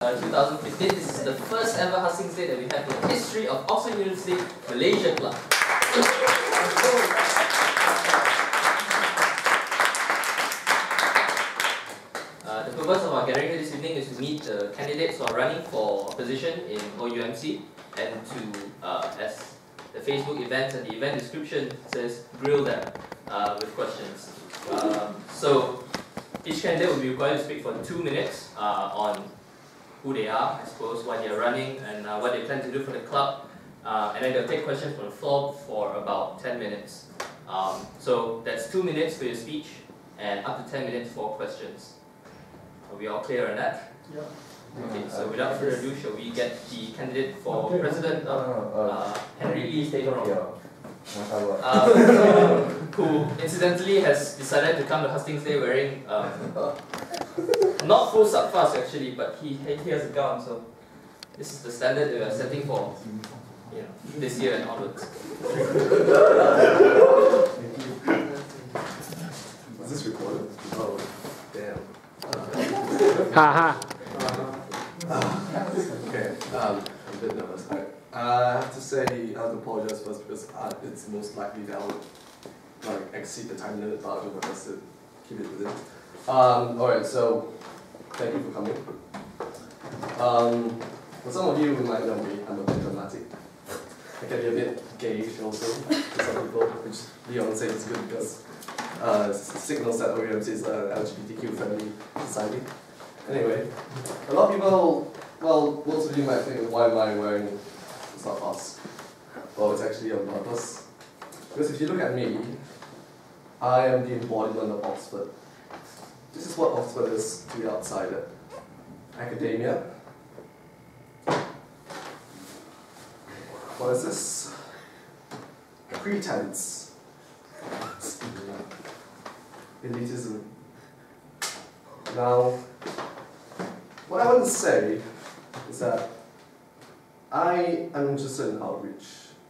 2015. This is the first ever Hustings Day that we have in the history of Oxford University Malaysia Club. The purpose of our gathering here this evening is to meet the candidates who are running for a position in OUMC and to, as the Facebook events and the event description says, grill them with questions. So each candidate will be required to speak for 2 minutes on who they are, I suppose, why they are running, and what they plan to do for the club. And then they'll take questions from the floor for about 10 minutes. So that's 2 minutes for your speech and up to 10 minutes for questions. Are we all clear on that? Yeah. Okay, so without further ado, shall we get the candidate for president of Henry Lee Stadium? Who incidentally has decided to come to Hustings Day wearing not full subfast actually, but he has a gown, so this is the standard that we are setting for this year and onwards. Is this recorded? Oh, damn. Haha. Okay, I'm a bit nervous. I have to say, I have to apologize first because it's most likely that I would exceed the time limit, but I'll do my best to keep it within. Alright, so thank you for coming. For some of you who might know me, I'm a bit dramatic. I can be a bit gay also to some people, which Leon says is good because signals that OUMC is an LGBTQ friendly society. Anyway, a lot of people, well, most of you might think, why am I wearing subfast? Well, it's actually on purpose. Because if you look at me, I am the embodiment of Oxford. This is what Oxford is to the outsider. Academia. What is this? Pretense. Elitism. Now, what I want to say is that I am interested in outreach.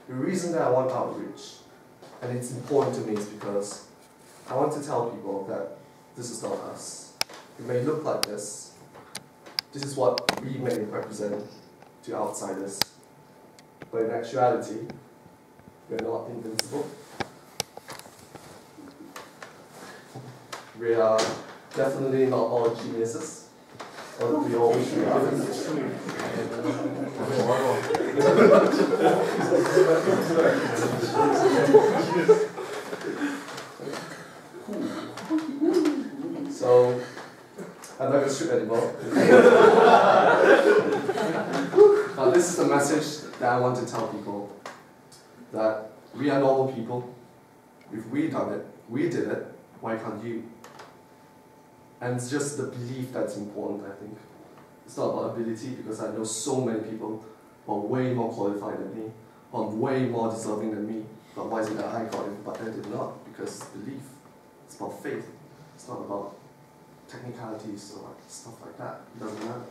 The reason that I want outreach, and it's important to me, is because I want to tell people that this is not us. It may look like this. This is what we may represent to outsiders. But in actuality, we're not invincible. We are definitely not all geniuses. Or we all wish we were. So, I'm not going to shoot anymore. But this is the message that I want to tell people. That we are normal people. If we done it, we did it, why can't you? And it's just the belief that's important, I think. It's not about ability, because I know so many people who are way more qualified than me, who are way more deserving than me. But why is it that I got it, but they did not? Because it's belief. It's about faith. It's not about technicalities or stuff like that. It doesn't matter.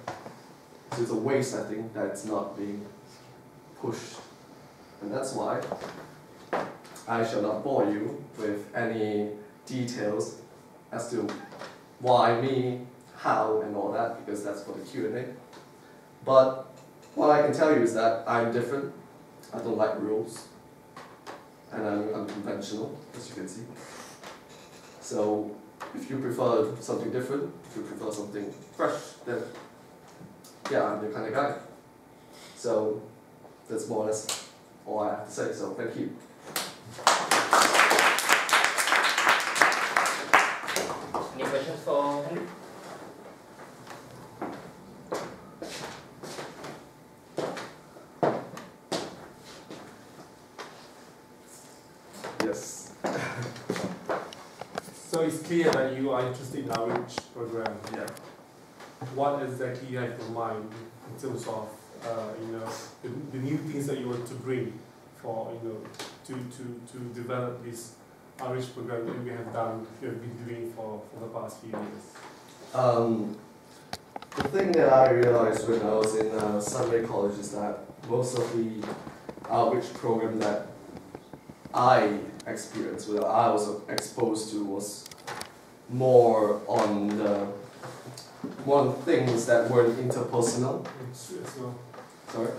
So it's a waste, I think, that it's not being pushed. And that's why I shall not bore you with any details as to why me, how, and all that, because that's for the Q&A. But what I can tell you is that I'm different. I don't like rules. And I'm unconventional, as you can see. So if you prefer something different, if you prefer something fresh, then yeah, I'm the kind of guy. So that's more or less all I have to say, so thank you. Any questions for Henry? Yes. So it's clear that you are interested in outreach program. Yeah. What exactly you have in mind in terms of the new things that you want to bring for to develop this outreach program that we have been doing for the past few years? The thing that I realized when I was in Sunday College is that most of the outreach program that I experienced, that I was exposed to, was more on the more things that weren't interpersonal. It's well. Sorry?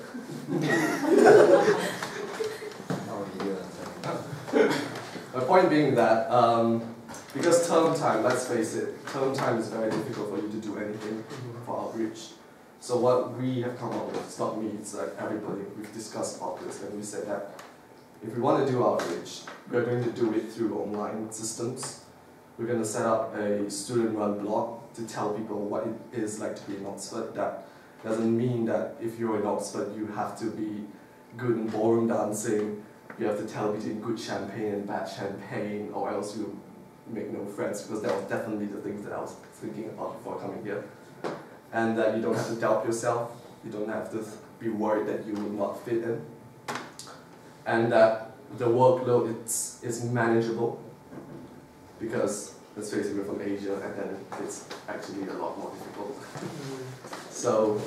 Oh, yeah. My point being that, because term time, let's face it, term time is very difficult for you to do anything for outreach. So what we have come up with, it's not me, it's like everybody, we've discussed about this, and we said that if we want to do outreach, we're going to do it through online systems. We're going to set up a student-run blog to tell people what it is like to be in Oxford. That doesn't mean that if you're in Oxford, you have to be good in ballroom dancing, you have to tell between good champagne and bad champagne, or else you make no friends, because that was definitely the things that I was thinking about before coming here. And that you don't have to doubt yourself, you don't have to be worried that you will not fit in. And that the workload is manageable, because let's face it, we're from Asia, and then it's actually a lot more difficult. So,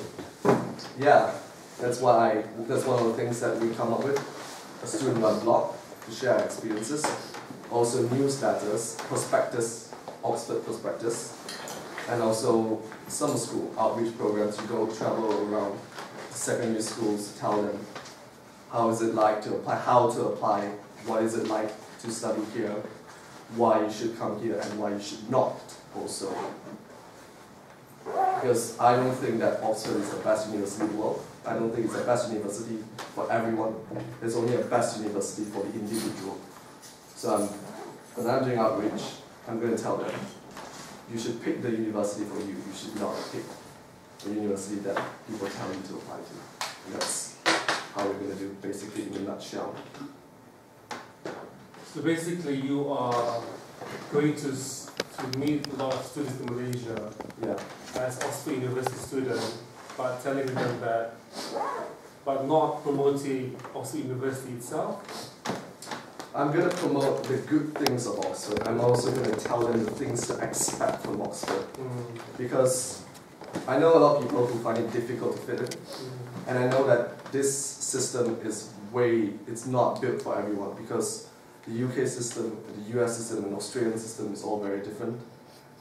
yeah, that's one of the things that we come up with. A student-run blog to share our experiences. Also newsletters, prospectus, Oxford prospectus, and also summer school outreach programs. You go travel around secondary schools to tell them how is it like to apply, how to apply, what is it like to study here, why you should come here and why you should not also. Because I don't think that Oxford is the best university in the world. I don't think it's the best university for everyone. There's only a best university for the individual. So when I'm doing outreach, I'm going to tell them, you should pick the university for you. You should not pick the university that people tell you to apply to. And that's how we're going to do, basically, in a nutshell. So basically, you are going to meet a lot of students in Malaysia as Oxford University student, but telling them that, but not promoting Oxford University itself. I'm going to promote the good things of Oxford. I'm also going to tell them the things to expect from Oxford. Because I know a lot of people who find it difficult to fit in. And I know that this system is it's not built for everyone, because the UK system, the US system, and the Australian system is all very different.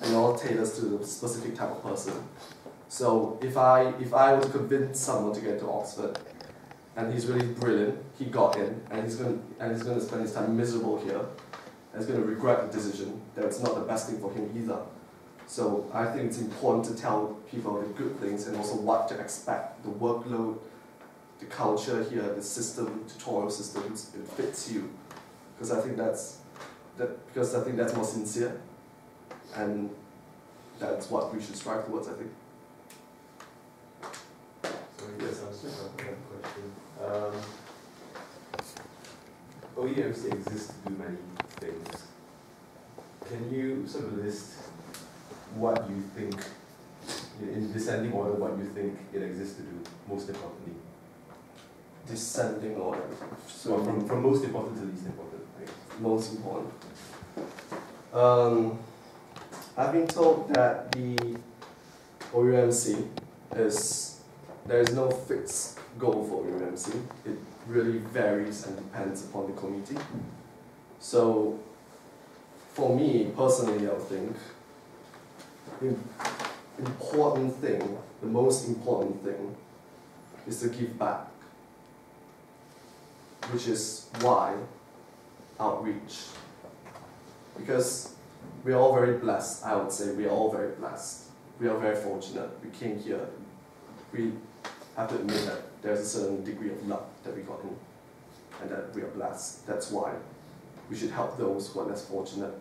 And it all caters to the specific type of person. So if I were to convince someone to get to Oxford, and he's really brilliant, he got in, and he's going to spend his time miserable here, and he's going to regret the decision, that it's not the best thing for him either. So I think it's important to tell people the good things and also what to expect, the workload, the culture here, the system, tutorial systems, it fits you. Because I think that's more sincere, and that's what we should strive towards, I think. So yes, I was just have a question. OUMC exists to do many things. Can you sort of list what you think, in descending order, what you think it exists to do, most importantly? Descending order. So from most important to least important, right? Most important. I've been told that the OUMC there is no fixed goal for OUMC. It really varies and depends upon the committee. So, for me personally, I think the most important thing, is to give back, which is why outreach. Because we are all very blessed, I would say we are all very blessed. We are very fortunate. We came here. We have to admit that there's a certain degree of luck that we got in, and that we are blessed. That's why we should help those who are less fortunate.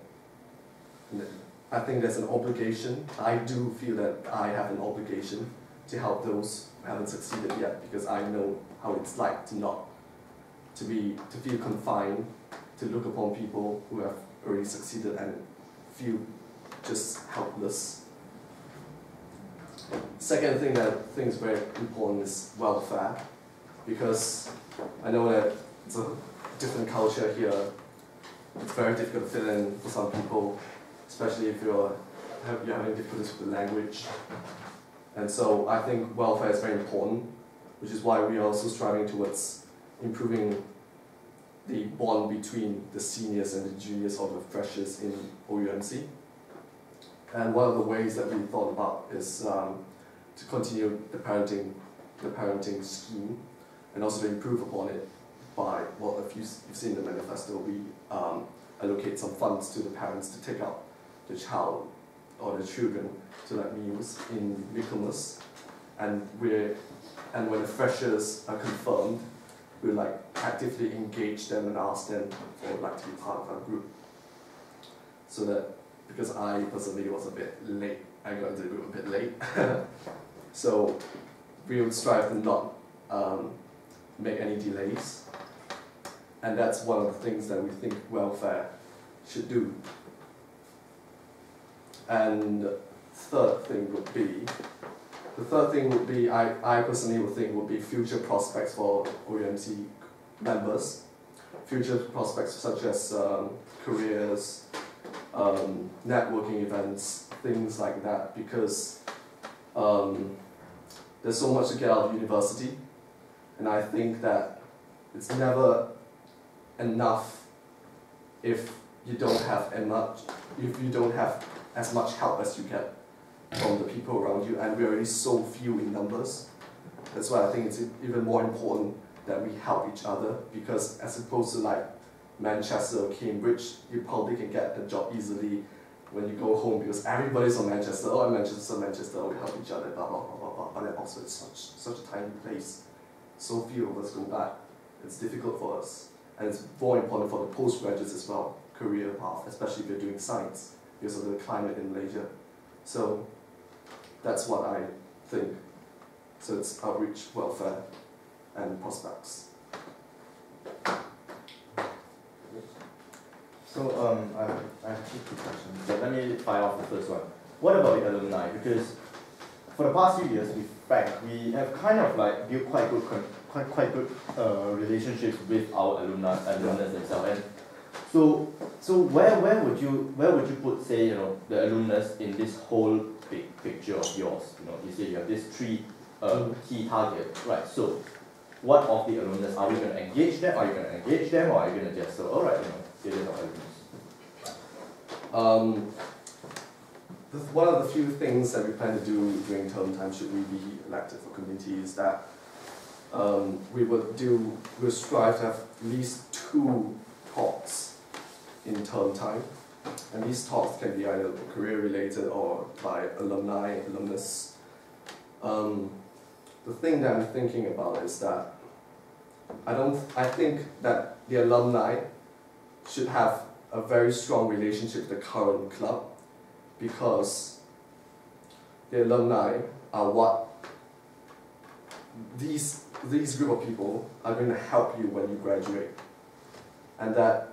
And I think there's an obligation. I do feel that I have an obligation to help those who haven't succeeded yet, because I know how it's like to feel confined, to look upon people who have already succeeded and feel just helpless. Second thing that I think is very important is welfare, because I know that it's a different culture here. It's very difficult to fit in for some people, especially if you're having difficulties with the language. And so I think welfare is very important, which is why we are also striving towards improving the bond between the seniors and the juniors or the freshers in OUMC. And one of the ways that we thought about is to continue the parenting scheme, and also to improve upon it by, well, if you've seen the manifesto, we allocate some funds to the parents to take out the child or the children to like meals in Michaelmas, and when the freshers are confirmed, we like actively engage them and ask them if they would like to be part of our group. So that, because I personally was a bit late, I got into the group a bit late, so we would strive to not make any delays, and that's one of the things that we think welfare should do. And the third thing would be, I personally would think would be future prospects for OUMC members. Future prospects such as careers, networking events, things like that, because there's so much to get out of university, and I think that it's never enough if you don't have as much help as you get from the people around you, and we're already so few in numbers. That's why I think it's even more important that we help each other, because as opposed to like Manchester or Cambridge, you probably can get a job easily when you go home, because everybody's from Manchester, oh, I'm Manchester, we help each other, blah, blah, blah, blah, blah. But then also it's such a tiny place. So few of us go back. It's difficult for us. And it's more important for the postgraduates as well, career path, especially if you're doing science, because of the climate in Malaysia. So that's what I think. So it's outreach, welfare, and prospects. So I have two questions. So let me fire off the first one. What about the alumni? Because for the past few years, we have kind of like built quite good relationships with our alumni themselves. And so where would you put, say, the alumnus in this whole big picture of yours? You say you have these three key targets, right? So what of the alumnus are we going to engage them? Are you going to engage them, or are you going to just say, all right, it is our alumnus? One of the few things that we plan to do during term time, should we be elected for committee, is that we'll strive to have at least 2 talks in term time, and these talks can be either career related or by alumnus. The thing that I'm thinking about is that I think that the alumni should have a very strong relationship with the current club, because the alumni are what these group of people are going to help you when you graduate, and that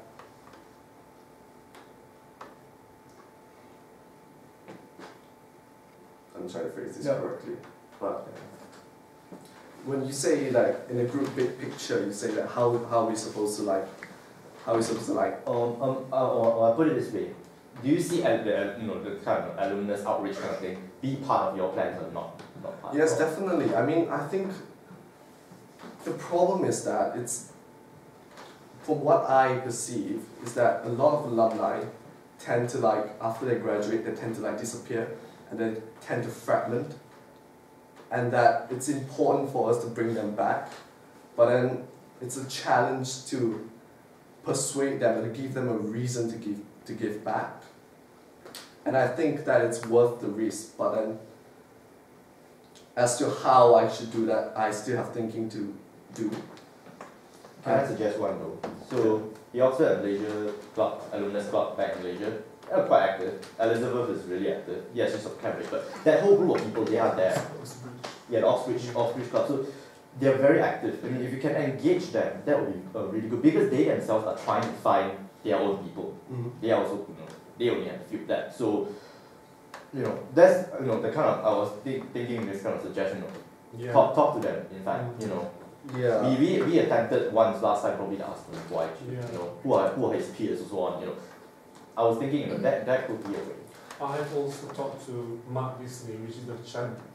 I'm trying to phrase this correctly, but when you say like in a group big picture, you say that how are we supposed to I'll put it this way. Do you see the kind of alumnus outreach kind of thing be part of your plans or not part? Yes, definitely. I mean, I think the problem is that from what I perceive, is that a lot of alumni tend to after they graduate, they tend to disappear, and they tend to fragment, and that it's important for us to bring them back, but then it's a challenge to persuade them and to give them a reason to give back. And I think that it's worth the risk, but then as to how I should do that, I still have thinking to do. Can I suggest one though? So the Oxford Malaysia Club, Alumnus Club back in Malaysia, they're quite active. Elizabeth is really active. Yes, she's of Cambridge, but that whole group of people, they are there. Yeah, the Oxbridge Club. So they're very active. I mean, if you can engage them, that would be really good, because they themselves are trying to find their own people. They are also, they only have few that. So, that's the kind of, I was thinking this kind of suggestion. Talk to them. In fact, Yeah. We attempted once last time, probably to ask them why. Who are his peers and so on. I was thinking that could be a way. I have also talked to Mark Disney, which is the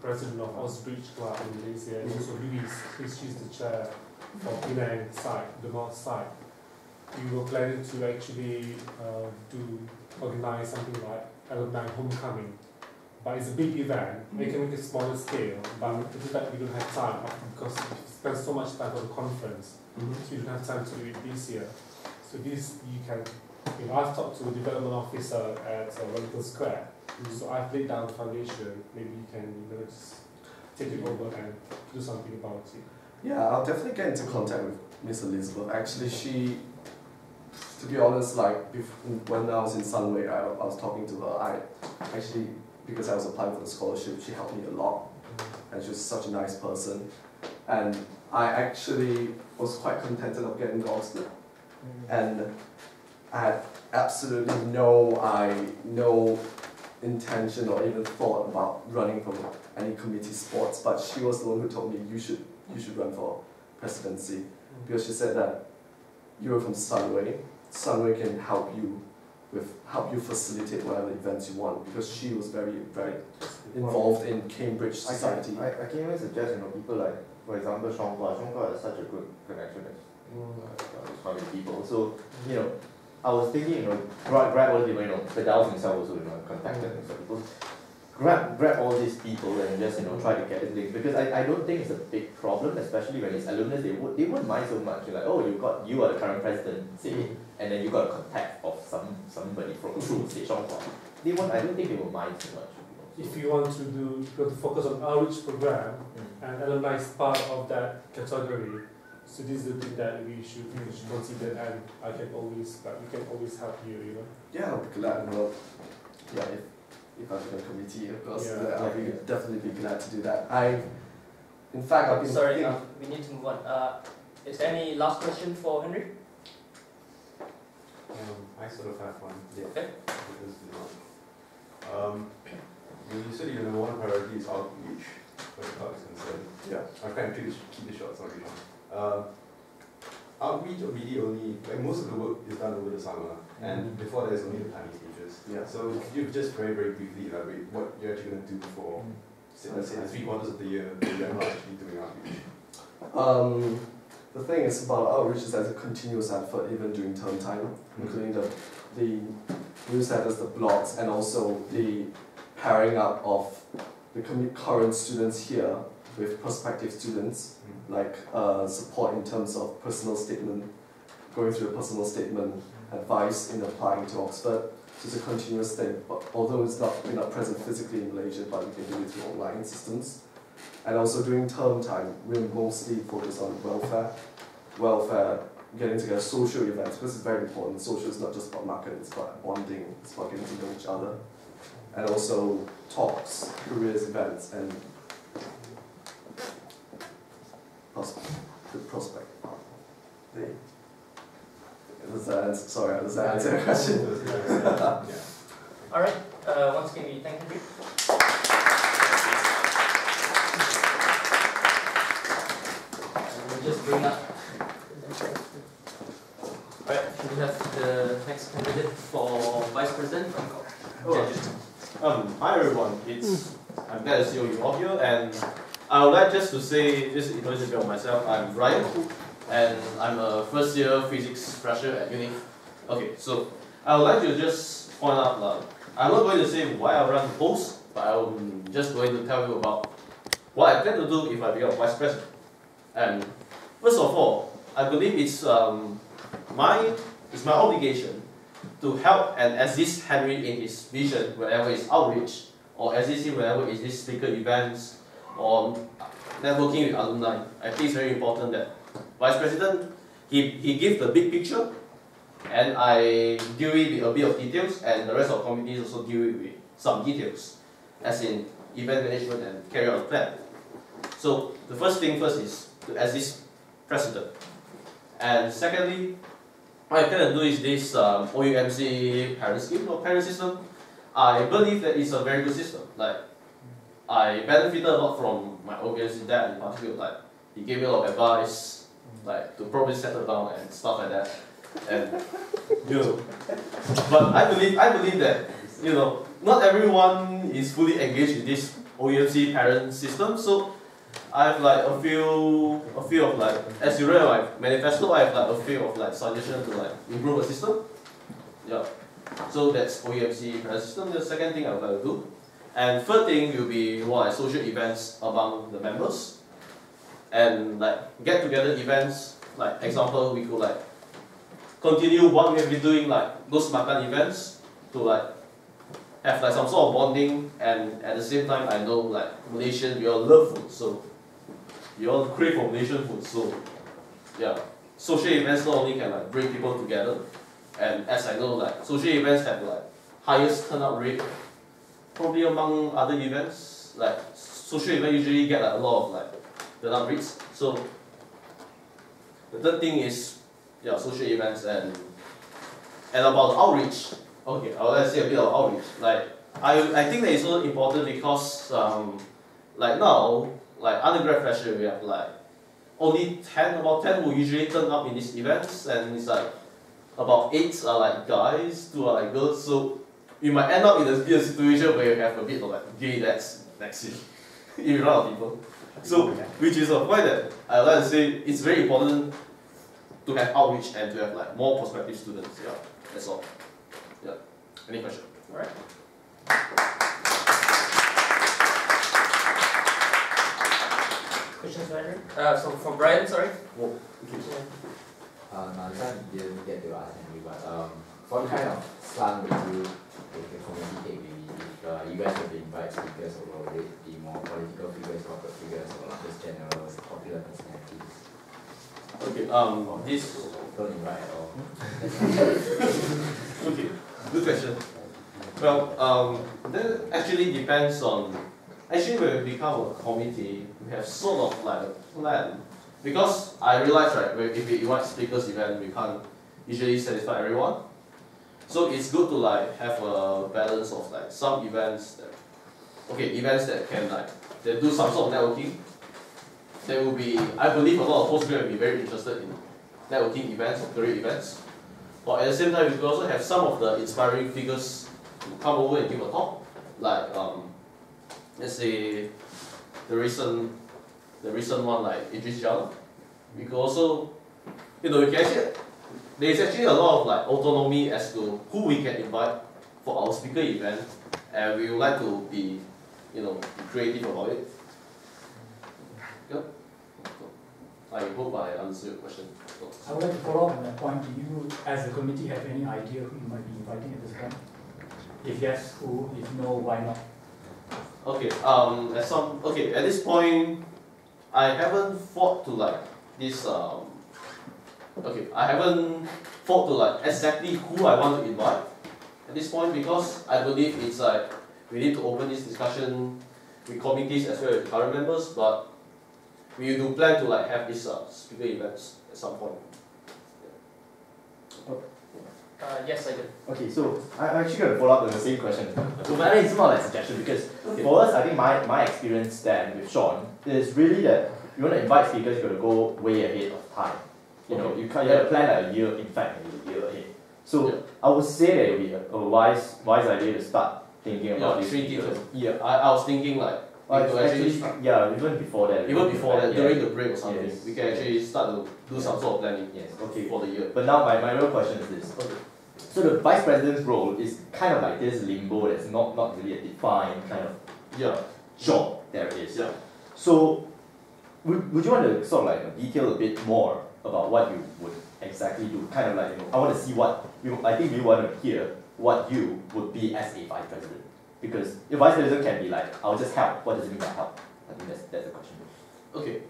president of Oxbridge Club in Malaysia, and also she's the chair for Penang side, the north side. We were planning to actually organize something like alumni homecoming. But it's a big event. We can make a smaller scale, but to do that we don't have time because we spend so much time on the conference. So you don't have time to do it this year. So this you can, I've talked to the development officer at Wellington Square. So I've laid down the foundation. Maybe you can just take it over and do something about it. Yeah, I'll definitely get into contact with Miss Elizabeth. Actually, she, to be honest, like when I was in Sunway, I was talking to her. Actually, because I was applying for the scholarship, she helped me a lot, and she was such a nice person. And I actually was quite contented of getting to Oxford, and I had absolutely no intention or even thought about running for any committee sports. But she was the one who told me you should run for presidency, because she said that you were from Sunway. Sunway can help you facilitate whatever events you want, because she was very involved in Cambridge society. I can even suggest, people like, for example, Sean Hua has such a good connection with so many people. So, I was thinking, grab all the people, Bedals himself also, contacted and so people. Grab all these people and just, try to get it, because I don't think it's a big problem, especially when it's alumni. They wouldn't mind so much. You're like, oh, you are the current president, say, and then you got a contact of somebody from through, say, Sean Hua. I don't think they will mind too much. If you want to focus on outreach program, and alumni is part of that category, so this is the thing that we should consider, and we can always help you, Yeah, I'll be glad. Well, yeah, if I'm in a committee, of course, I'll definitely be glad to do that. In fact, I've been Sorry, we need to move on. Is there any last question for Henry? I sort of have one. Yeah. Okay. Because, you said your number one priority is outreach, where the cloud is concerned. Yeah. I'm trying to keep it short, sorry. Outreach really only, most of the work is done over the summer, and before there's only the planning stages. Yeah. So could you just very briefly elaborate what you're actually going to do for, let's say, the 3/4 of the year that you're not actually doing outreach? The thing is about outreach is as a continuous effort, even during term time, including the newsletters, the blogs, and also the pairing up of the current students here with prospective students, like support in terms of personal statement, going through a personal statement, advice in applying to Oxford. So it's a continuous thing, but although we're not present physically in Malaysia, but we can do it through online systems. And also during term time, we're mostly focused on welfare, getting together, social events, because it's very important. Social is not just about marketing, it's about bonding, it's about getting to know each other. And also talks, careers events, and the prospect part. Does that answer your question? Alright, once again we thank Henry. We'll just bring up. Alright, we have the next candidate for Vice President. Hi everyone, I'm glad to see you all here, and I would like just to say, just introduce a bit of myself. I'm Ryan, and I'm a first year physics fresher at uni. Okay, so I would like to just point out, I'm not going to say why I run the post, but I'm just going to tell you about what I plan to do if I become Vice President. And first of all, I believe it's my obligation to help and assist Henry in his vision wherever it's outreach, or assist him wherever it's this speaker events, or networking with alumni. I think it's very important that Vice President, he gives the big picture, and I deal with a bit of details, and the rest of the committees also deal with some details, as in event management and carry out the plan. So the first thing first is to assist President. And secondly, what I plan to do is this OUMC parent scheme or parent system. I believe that it's a very good system. Like, I benefited a lot from my OUMC dad in particular. He gave me a lot of advice, to probably settle down and stuff like that. And but I believe that not everyone is fully engaged with this OUMC parent system. So I have a few of as you read my manifesto, I have a few of suggestions to improve the system. Yeah. So that's OUMC parent system, the second thing I would like to do. And third thing will be more like social events among the members. And like get together events, like example, we could like continue what we have been doing, like those makan events, to like have like some sort of bonding, and at the same time I know like Malaysian, we all love food, so we all crave for Malaysian food, so yeah. Social events not only can like bring people together, and as I know like social events have like highest turnout rate probably among other events. Like social events usually get like a lot of like turnout rates. So the third thing is yeah, social events and about outreach. Okay, I would like to say a bit of outreach. Like I think that it's also important because like now, like undergrad fresher we have like only about 10 will usually turn up in these events, and it's like about 8 are like guys, 2 are like girls, so you might end up in a situation where you have a bit of like gay that's in front of people. So which is a point that I would like to say it's very important to have outreach and to have like more prospective students. Yeah, that's all. Yeah. Any question? Alright. Questions, Andrew? So for Brian, sorry. Oh, No, this one didn't get to ask Henry, but what kind of slant would you take the community take maybe if you guys were to invite speakers, or would it be more political figures, corporate figures, or just general popular personalities? Okay, this Don't invite at all. okay, good question. Well, that actually depends on actually when we become a committee, we have sort of like a plan. Because I realize right, if we invite speakers event, we can't usually satisfy everyone. So it's good to like have a balance of like some events that events that can like that do some sort of networking. There will be, I believe a lot of postgraduates will be very interested in networking events or career events. But at the same time, we could also have some of the inspiring figures to come over and give a talk. Like let's say the recent one like Idris Jalla. We could also, we can actually, there's actually a lot of like autonomy as to who we can invite for our speaker event, and we would like to be, be creative about it. Yep. I hope I answered your question. I would like to follow up on that point. Do you, as a committee, have any idea who you might be inviting at this point? If yes, who? If no, why not? Okay. At this point, I haven't thought to like this. I haven't thought to like exactly who I want to invite at this point, because I believe it's like we need to open this discussion with committees as well as current members, but we do plan to like have these speaker events at some point. Yes, I do. Okay, so I'm actually going to follow up on the same question. So but it's more like a suggestion, because for us, I think my experience then with Sean is really that you want to invite speakers, you got to go way ahead of time. You have to plan like a year, in fact, a year ahead. So I would say that it would be a wise idea to start thinking about this. Yeah, I was thinking like even before that. Even before that, during the break or something, yes, we can actually start to do some sort of planning. Yes, okay. For the year. But now my real question is this. Okay. So the vice president's role is kind of like this limbo that's not really a defined kind of job there is. Yeah. So would you want to sort of like detail a bit more about what you would exactly do? Kind of like, I want to see I think we want to hear what you would be as a vice president. Because your vice president can be like, I'll just help. What does it mean by help? I think that's the question. Okay.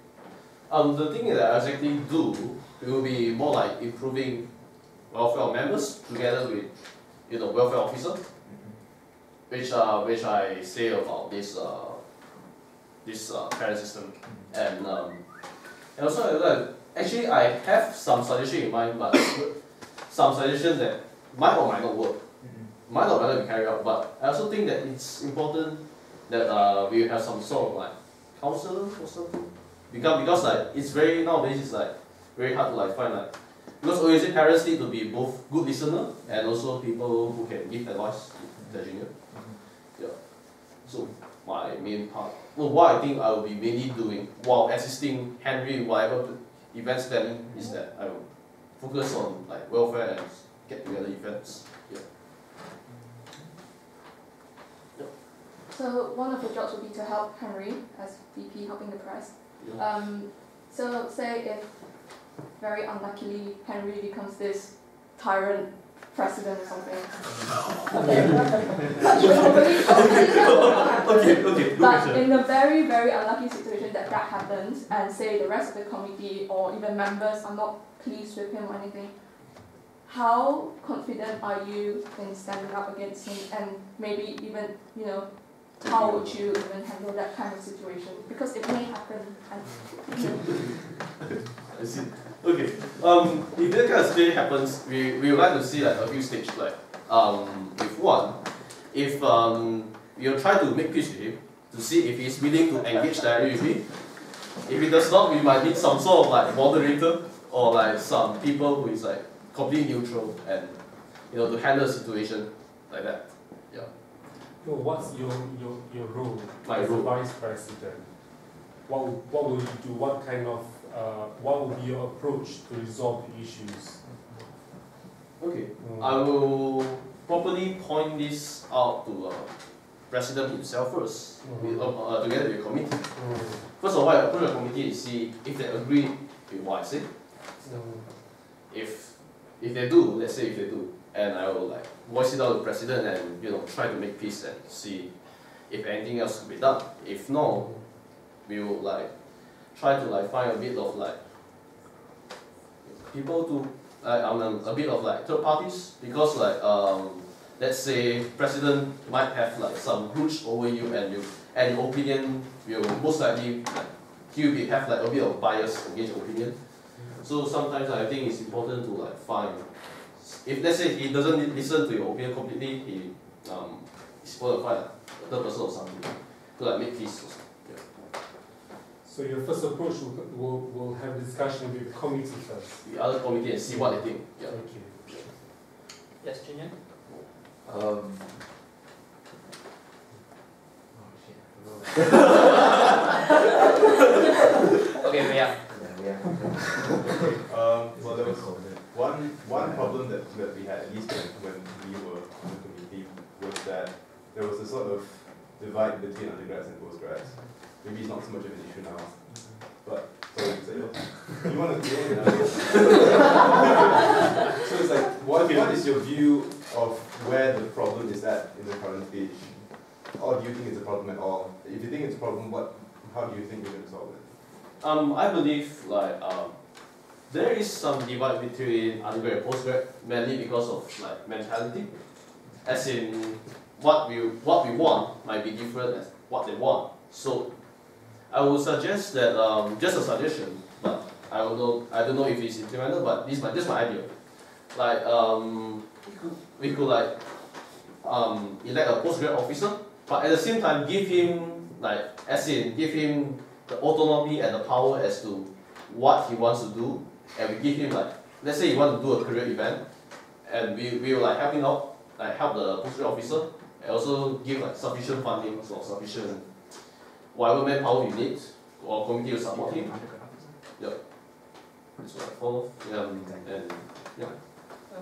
The thing that I exactly do, it will be more like improving welfare of members together with, welfare officer, which I say about this parent system, and also actually I have some suggestion in mind, but some suggestions that might or might not work, might or might not be carried out. But I also think that it's important that we have some sort of like counselor or something, because like it's very nowadays it's like very hard to like find like. Because obviously parents need to be both good listener and also people who can give advice to their junior. Yeah. So my main part, what I think I will be mainly doing while assisting Henry whatever events planning is that I will focus on like welfare and get together events. Yeah. So one of the jobs would be to help Henry as VP helping the press. Yeah. So say if very unluckily Henry becomes this tyrant president or something. Okay. Okay. But in the very, very unlucky situation that happens, and say the rest of the committee or even members are not pleased with him or anything, how confident are you in standing up against him, and maybe even, you know, how would you even handle that kind of situation? Because it may happen. I see. Okay. If that kind of situation happens, we would like to see like a few stages. Like if one, if we'll try to make peace with him to see if he's willing to engage directly with me. If he does not, we might need some sort of like moderator or like some people who is like completely neutral and to handle the situation like that. Yeah. So what's your role My as role. a vice president? What will you do? What kind of what will be your approach to resolve the issues? Okay. I will properly point this out to president himself first, together with the committee. First of all, I approach the committee and see if they agree with what I say. If they do, let's say if they do, and I will like voice it out to the president and try to make peace and see if anything else could be done. If no, we will like try to like find a bit of like people to a bit of like third parties, because like let's say president might have like some grudge over you, and your opinion will most likely like he will have like a bit of bias against your opinion. So sometimes I think it's important to like find, if let's say he doesn't listen to your opinion completely, he's supposed to find a third person or something to like make peace. So your first approach will have discussion with the committee first. The other committee and see what they think. Yeah. Okay. Yes, Junyan? Okay, yeah. Well, there was one problem that we had, at least when we were on the committee, was that there was a sort of divide between undergrads and postgrads. Maybe it's not so much of an issue now, but sorry to say that. You want to say it? So it's like, what is your view of where the problem is at in the current stage? Or do you think it's a problem at all? If you think it's a problem, how do you think you're going to solve it? I believe like there is some divide between undergrad and postgrad, mainly because of like mentality. As in, what we want might be different as what they want. So I would suggest that just a suggestion, but I don't know if it's implemented, but this is my idea. Like we could like elect a postgrad officer, but at the same time give him the autonomy and the power as to what he wants to do, and we give him like, let's say he wants to do a career event, and we will like help him out, like help the postgrad officer, and also give like sufficient funding or sufficient whatever manpower he needs, or committee will support him. Yeah. That's what I follow. And yeah.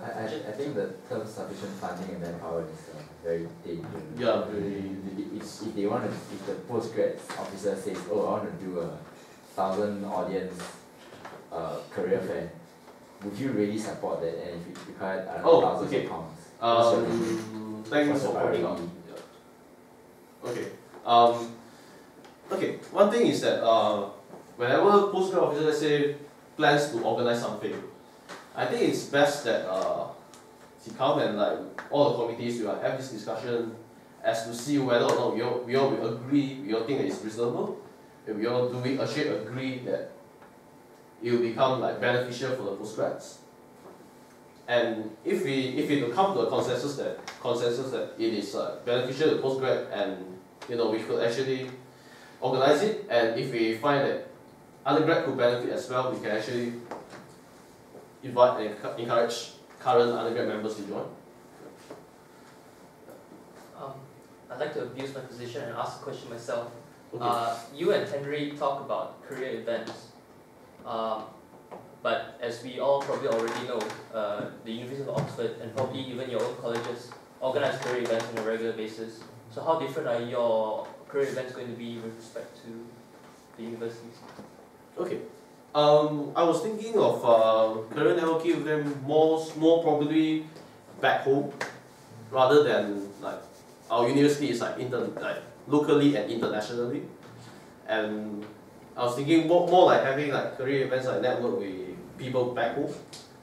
I think the term sufficient funding and manpower is very dangerous. Yeah, very. If they want to, if the postgrad officer says, oh, I want to do a 1,000 audience career fair, would you really support that? And if it required thousands of pounds? Thanks for pointing out. Okay. Okay. One thing is that whenever postgrad officer, let's say, plans to organize something, I think it's best that he come and like all the committees will have this discussion as to see whether or not we all will agree, we all think that it's reasonable, and we all actually agree that it will become like beneficial for the postgrads. And if we to come to a consensus that it is beneficial to postgrad, and we could actually organize it, and if we find that undergrad could benefit as well, we can actually invite and encourage current undergrad members to join. I'd like to abuse my position and ask a question myself. Okay. You and Henry talk about career events, but as we all probably already know, the University of Oxford and probably even your own colleges organize career events on a regular basis. So how different are your career events going to be with respect to the universities? Okay. I was thinking of career networking with them more probably back home, rather than like our university is like locally and internationally, and I was thinking more like having like career events like network with people back home,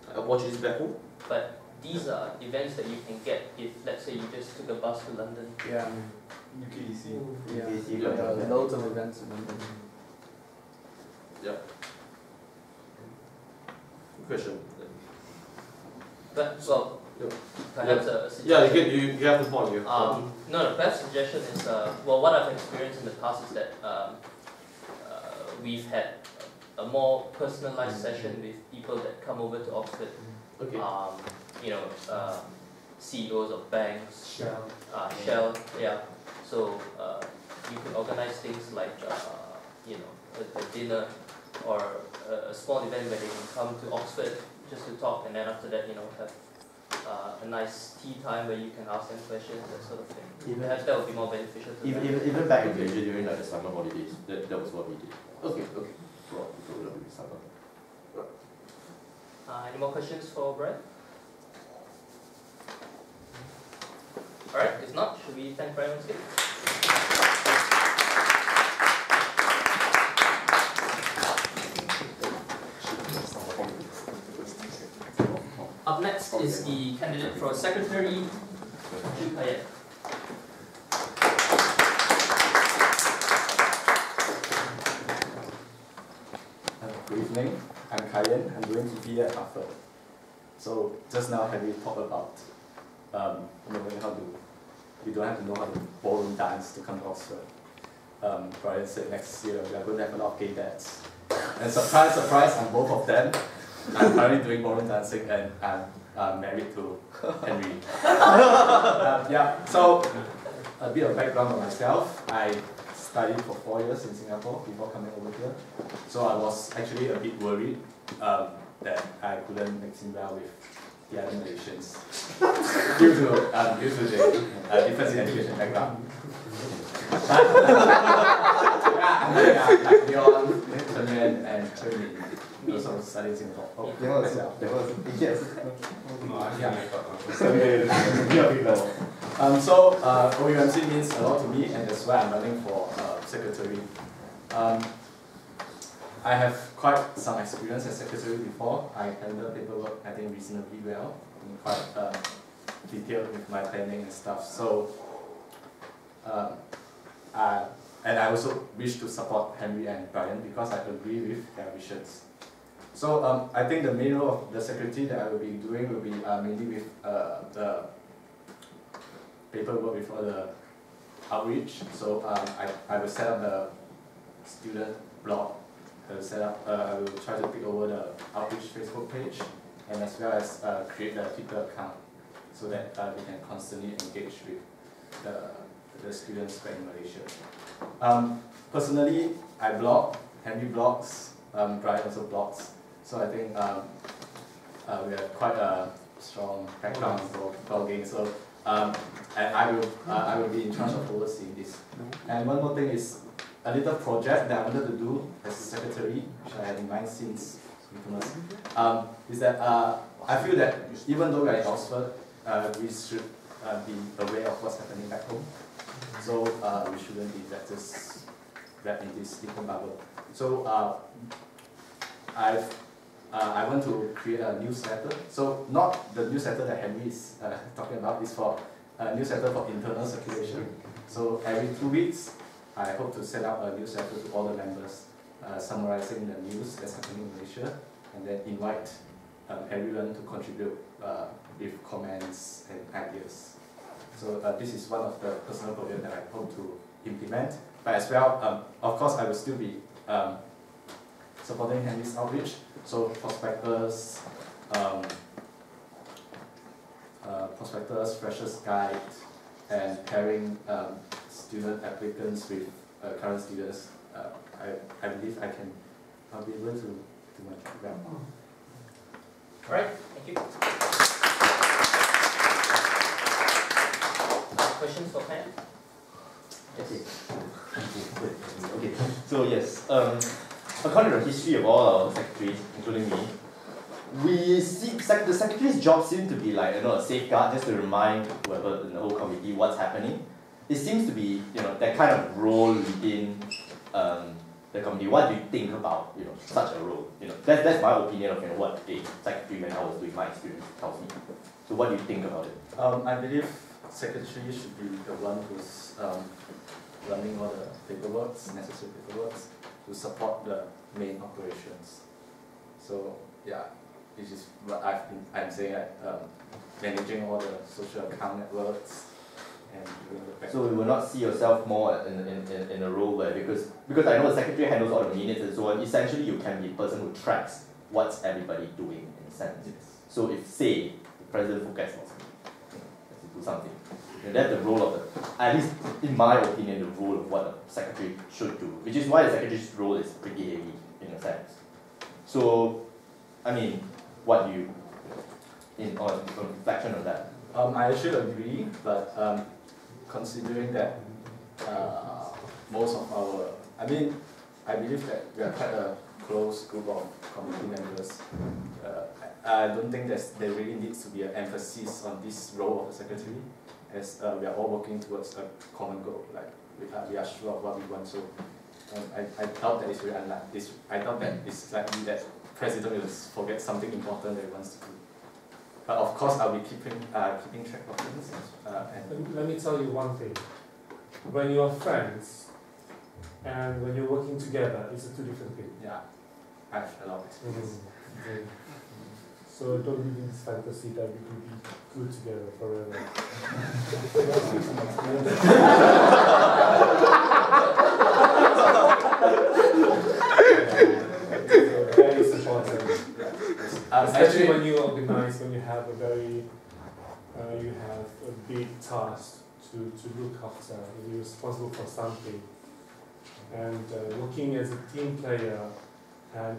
like opportunities back home. But these are events that you can get if, let's say, you just took a bus to London. Yeah. UKC. Yeah. Loads of events in London. Yeah. Good question. But, well, Yep. perhaps a Yeah, suggestion. you have the point. No, perhaps suggestion is, well, what I've experienced in the past is that we've had a more personalized session with people that come over to Oxford. Okay. You know, CEOs of banks, Shell. yeah. So you can organize things like, you know, a dinner or a small event where they can come to Oxford just to talk, and then after that, you know, have a nice tea time where you can ask them questions, that sort of thing. Perhaps that would be more beneficial to them. Even back in Malaysia during like the summer holidays, that was what we did. Okay. Brought people over in summer. Any more questions for Brian? Alright, if not, should we thank Brian on stage? Up next is the candidate for Secretary, Ju Kayan. Good evening, I'm Kayan, I'm doing EP at Harvard. So just now Henry talked about knowing how to, you don't have to know how to ballroom dance to come to Oxford. Brian said next year we are going to have a lot of gay dads. And surprise, surprise, I'm both of them. I'm currently doing ballroom dancing and I'm married to Henry. Yeah, so a bit of background on myself. I studied for 4 years in Singapore before coming over here. So I was actually a bit worried that I couldn't mix in well with the other Malaysians due to the difference in education background. Like Leon, Chen and Chen also studied in Singapore. Oh, myself. So OUMC means a lot to me, and that's why I'm running for secretary. I have quite some experience as secretary before. I handled paperwork, I think, reasonably well, and quite detailed with my planning and stuff. So, and I also wish to support Henry and Brian because I agree with their visions. So I think the main role of the secretary that I will be doing will be mainly with the paperwork with all the outreach. So I will set up the student blog. I will try to take over the outreach Facebook page, and as well as create the Twitter account so that we can constantly engage with the students back in Malaysia. Personally, I blog, Henry blogs, Brian also blogs. So I think we have quite a strong background for blogging. So and I will be in charge of overseeing this. And one more thing is a little project that I wanted to do as a secretary, which I had in mind since Nicholas, is that I feel that even though we are in Oxford, we should be aware of what's happening back home. So we shouldn't be just wrapped in this little bubble. So I want to create a newsletter. So not the newsletter that Henry is talking about, is for a newsletter for internal circulation. So every 2 weeks, I hope to set up a newsletter to all the members, summarizing the news that's happening in Malaysia, and then invite everyone to contribute with comments and ideas. So this is one of the personal projects that I hope to implement. But as well, of course, I will still be supporting Henry's outreach. So prospectors, freshers guide, and pairing student applicants with current students. I believe I'll be able to do my job well. Alright, thank you. Questions for Kayan? Okay. Okay. So yes, according to the history of all our secretaries, including me, we see the secretary's job seems to be like, you know, a safeguard, just to remind whoever in the whole committee what's happening. It seems to be, you know, that kind of role within the committee. What do you think about, you know, such a role? You know, that's my opinion of, you know, what a secretary, when I was doing my experience, tells me. So what do you think about it? I believe secretary should be the one who's running all the paperwork, necessary paperwork, to support the main operations. So yeah, this is what I'm saying, managing all the social account networks and doing the back. So you will not see yourself more in a role where, because I know the secretary handles all the minutes and so on, essentially you can be a person who tracks what's everybody doing in a sense. Yes. So if, say, the president forgets to do something, then that's the role of the, at least in my opinion, the role of what a secretary should do, which is why the secretary's role is pretty heavy in a sense. So, I mean, what do you, on reflection on that? I actually agree, but considering that most of our, I believe that we are quite a close group of committee members. I don't think there really needs to be an emphasis on this role of the secretary, as we are all working towards a common goal. Like we are sure of what we want. So I doubt that it's very unlikely. I doubt that it's likely that president will forget something important that he wants to do. But of course, I'll be keeping track of things. Let me tell you one thing. When you're friends and when you're working together, it's a two different thing. Yeah, I have a lot of experience. So don't live in this fantasy that we will be good together forever. Very important. Especially when you organize, when you have a very, you have a big task to look after, when you're responsible for something, and working as a team player and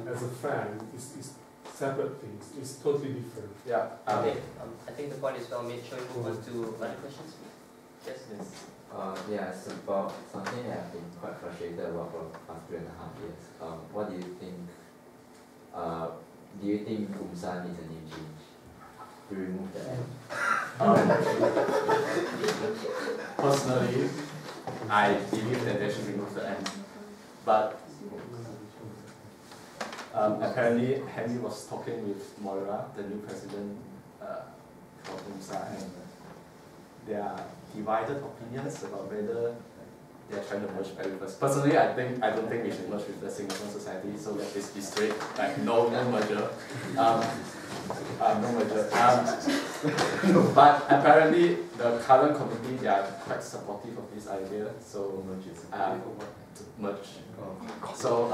as a friend is separate things. It's totally different. Yeah. Okay. I think the point is well made. Shall we move on to other questions? Yes. Yeah, it's about something that I've been quite frustrated about for the past 2.5 years. What do you think? Do you think UMSA needs a name change to remove the M? Personally, I believe that they should remove the M. But apparently, Henry was talking with Moira, the new president for UMSA, and there are divided opinions about whether they are trying to merge back with us. Personally, I don't think we should merge with the Singapore Society, so let this be straight. Like no merger. No merger. But apparently, the current committee, they are quite supportive of this idea. So merge. So I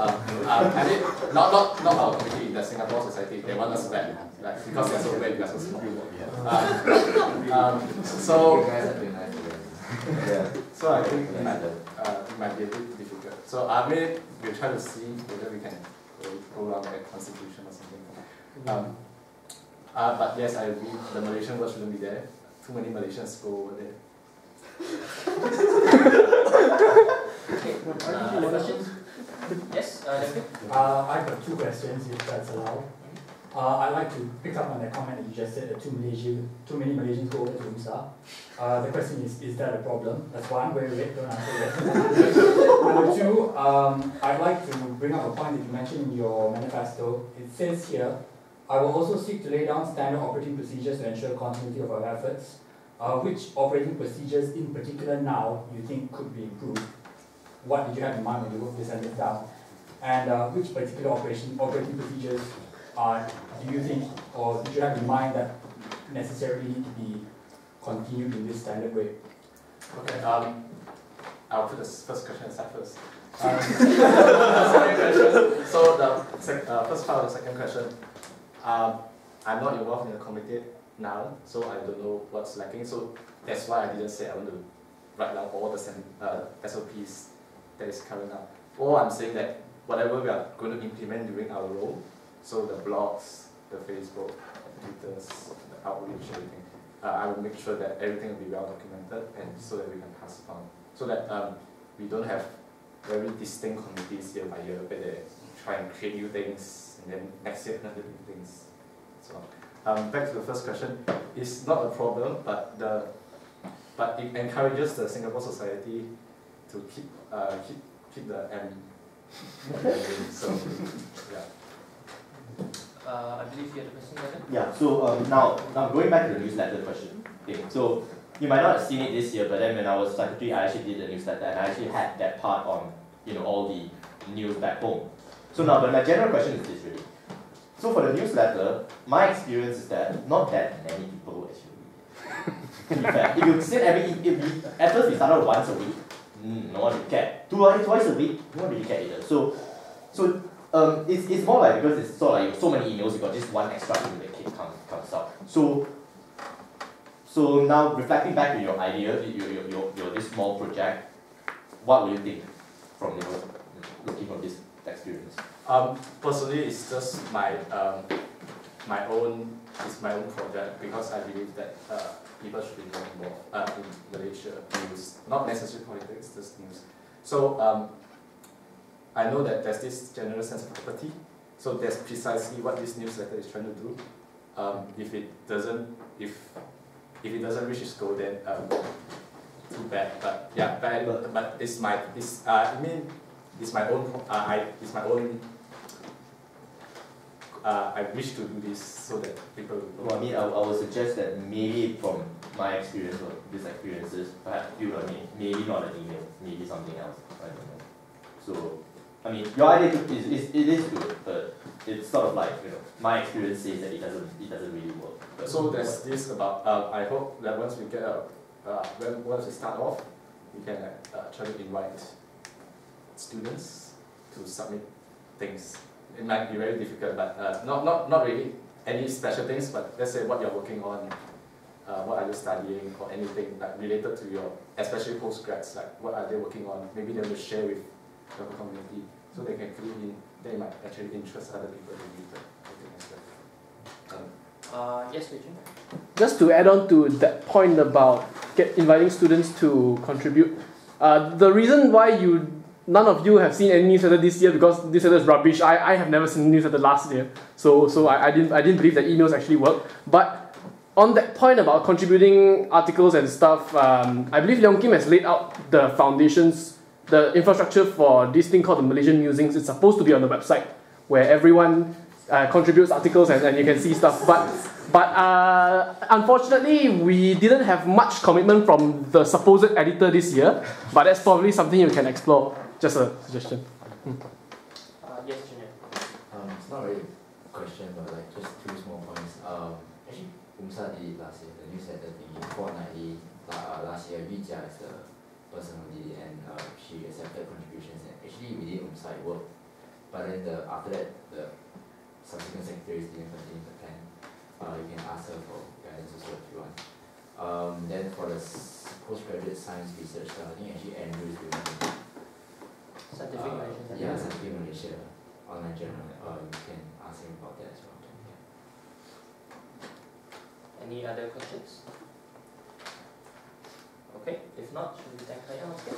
mean, not our committee, the Singapore Society. They want us back, like because they're so big, they're so small. So so I think it might be a bit difficult. So I mean, we'll try to see whether we can go around a constitution or something. But yes, I agree. The Malaysian word shouldn't be there. Too many Malaysians go over there. Okay. Other questions? Yes, David? I've got 2 questions, if that's allowed. I'd like to pick up on the comment that you just said that too many Malaysians go over to UMSA. The question is that a problem? That's one. Wait, don't answer that. Number 2, I'd like to bring up a point that you mentioned in your manifesto. It says here, I will also seek to lay down standard operating procedures to ensure continuity of our efforts. Which operating procedures in particular now you think could be improved? What did you have in mind when you wrote this and it down? And which particular operating procedures do you think, or did you have in mind that necessarily need to be continued in this standard way? Okay, I'll put the first question aside first. Second question. So the first part of the second question, I'm not involved in the committee now, so I don't know what's lacking. So that's why I didn't say I want to write down all the SOPs that is current now. Or I'm saying that whatever we are going to implement during our role, so the blogs, the Facebook, the Twitters, the outreach, everything, I will make sure that everything will be well documented, and so that we can pass it on. So that we don't have very distinct committees year by year where they try and create new things, and then next year another new things. So back to the first question, it's not a problem, but it encourages the Singapore society to keep the M. So yeah. I believe you had a question, Nathan? Yeah, so now going back to the newsletter question thing. So you might not have seen it this year, but then when I was secretary, I actually did the newsletter, and I actually had that part on, you know, all the news back home. So now, but my general question is this really. So for the newsletter, my experience is that not that many people actually. To be fair, if you said at first we started once a week, no one really cared. Twice a week, no one really cared either. So it's more like, because it's sort of like so many emails, you got just one extra email that comes out. So now reflecting back to your idea, your this small project, what will you think from looking from this experience? Personally, it's just my own project, because I believe that people should be knowing more in Malaysia news, not necessarily politics, just news. So I know that there's this general sense of apathy. So that's precisely what this newsletter is trying to do. If it doesn't reach its goal, then too bad. But yeah, but it's my own. I wish to do this so that people will know. Well, I mean, I would suggest that maybe from my experience or these experiences, perhaps maybe not an email, maybe something else. I don't know. So, I mean, your idea is good, but it's sort of like, you know, my experience says that it doesn't really work. But so there's this about I hope that once we get once we start off, we can try to invite students to submit things. It might be very difficult, but not really any special things, but let's say what you're working on, what are you studying, or anything like related to your, especially postgrads, like what are they working on, maybe they will share with the community, so they can clue in, they might actually interest other people to read the as well. Yes, Rachel? Just to add on to that point about inviting students to contribute, the reason why none of you have seen any newsletter this year, because this newsletter is rubbish. I have never seen a newsletter last year, so I didn't believe that emails actually work. But on that point about contributing articles and stuff, I believe Leong Kim has laid out the foundations, the infrastructure for this thing called the Malaysian Musings. It's supposed to be on the website where everyone contributes articles and you can see stuff. But unfortunately, we didn't have much commitment from the supposed editor this year. But that's probably something you can explore. Just a suggestion. Yes, Junior. It's not really a question, but like just two small points. Actually, UMSA did it last year, the newsletter thingy, fortnightly. Last year, Yu Jia is the person who did it, and she accepted contributions. And actually, within UMSA it worked. But then after that, the subsequent secretaries didn't continue the plan. You can ask her for guidance also if you want. Then for the postgraduate science research stuff, I think actually Andrew is doing it. Scientific Malaysia. Yeah, Scientific Malaysia, online journal. You can ask him about that as well. Yeah. Any other questions? Okay, if not, should we thank Ryan on stage?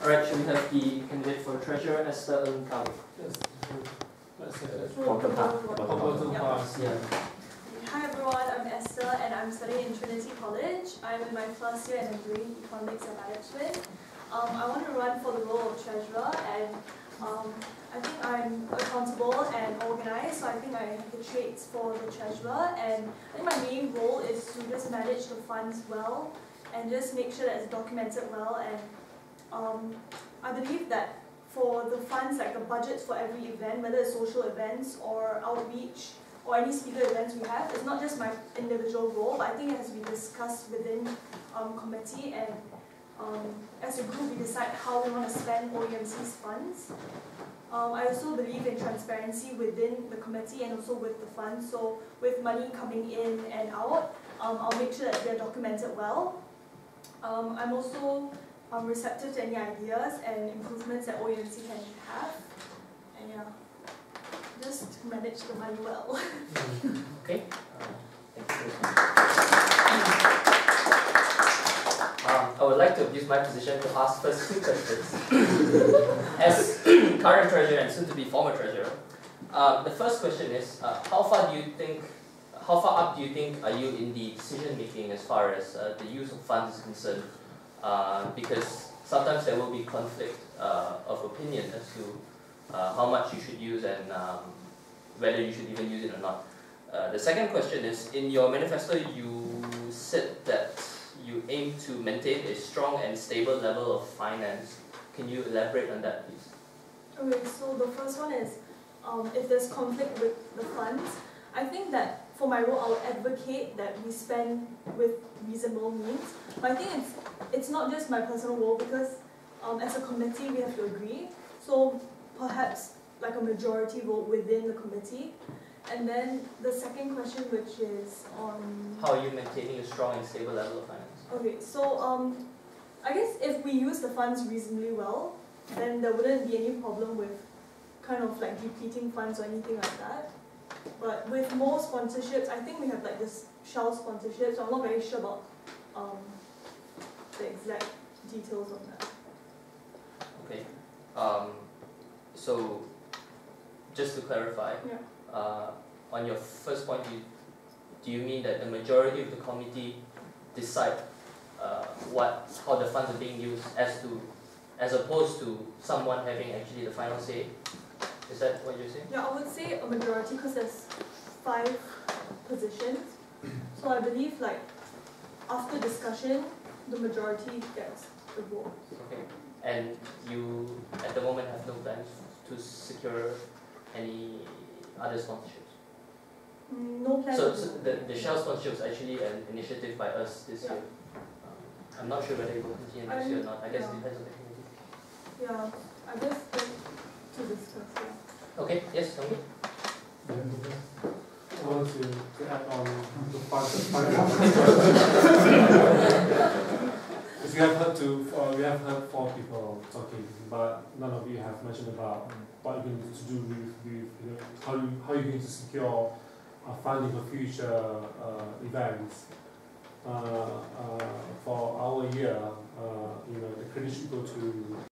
Alright, should we have the candidate for treasurer, Esther Ng Kau? Hi everyone, I'm Esther and I'm studying in Trinity College. I'm in my first year and I'm doing economics and management. I want to run for the role of treasurer, and I think I'm accountable and organized, so I think I have the traits for the treasurer, and I think my main role is to just manage the funds well and just make sure that it's documented well. And I believe that for the funds, like the budgets for every event, whether it's social events or outreach or any speaker events we have, it's not just my individual role, but I think it has to be discussed within committee, and as a group we decide how we want to spend OUMC's funds. I also believe in transparency within the committee and also with the funds, so with money coming in and out, I'll make sure that they're documented well. I'm also receptive to any ideas and improvements that OUMC can have. And yeah, just manage the money well. Okay. Thank you. I would like to use my position to ask first two questions. As current treasurer and soon to be former treasurer, the first question is, how far up do you think are you in the decision making as far as the use of funds is concerned? Because sometimes there will be conflict of opinion as to how much you should use and whether you should even use it or not. The second question is, in your manifesto you said that you aim to maintain a strong and stable level of finance. Can you elaborate on that, please? Okay, so the first one is, if there's conflict with the funds, I think that for my role, I would advocate that we spend with reasonable means. But I think it's not just my personal role, because as a committee we have to agree. So perhaps like a majority vote within the committee. And then the second question, which is on... How are you maintaining a strong and stable level of finance? Okay, so I guess if we use the funds reasonably well, then there wouldn't be any problem with kind of like depleting funds or anything like that. But with more sponsorships, I think we have like this Shell sponsorship, so I'm not very sure about the exact details on that. Okay. So just to clarify, on your first point, do you mean that the majority of the committee decide how the funds are being used, as opposed to someone having actually the final say? Is that what you're saying? Yeah, I would say a majority, because there's 5 positions. So I believe like after discussion, the majority gets the vote. Okay. And you at the moment have no plans to secure any other sponsorships? No plans. So the Shell sponsorship is actually an initiative by us this year. I'm not sure whether it will continue next year or not. I guess it depends on the committee. Yeah, I guess to discuss, yeah. Okay, yes, tell me. I want to add on the part because we have heard 4 people talking, but none of you have mentioned about what you're going to do with how you're going to secure funding for future events. For our year, the credit should go to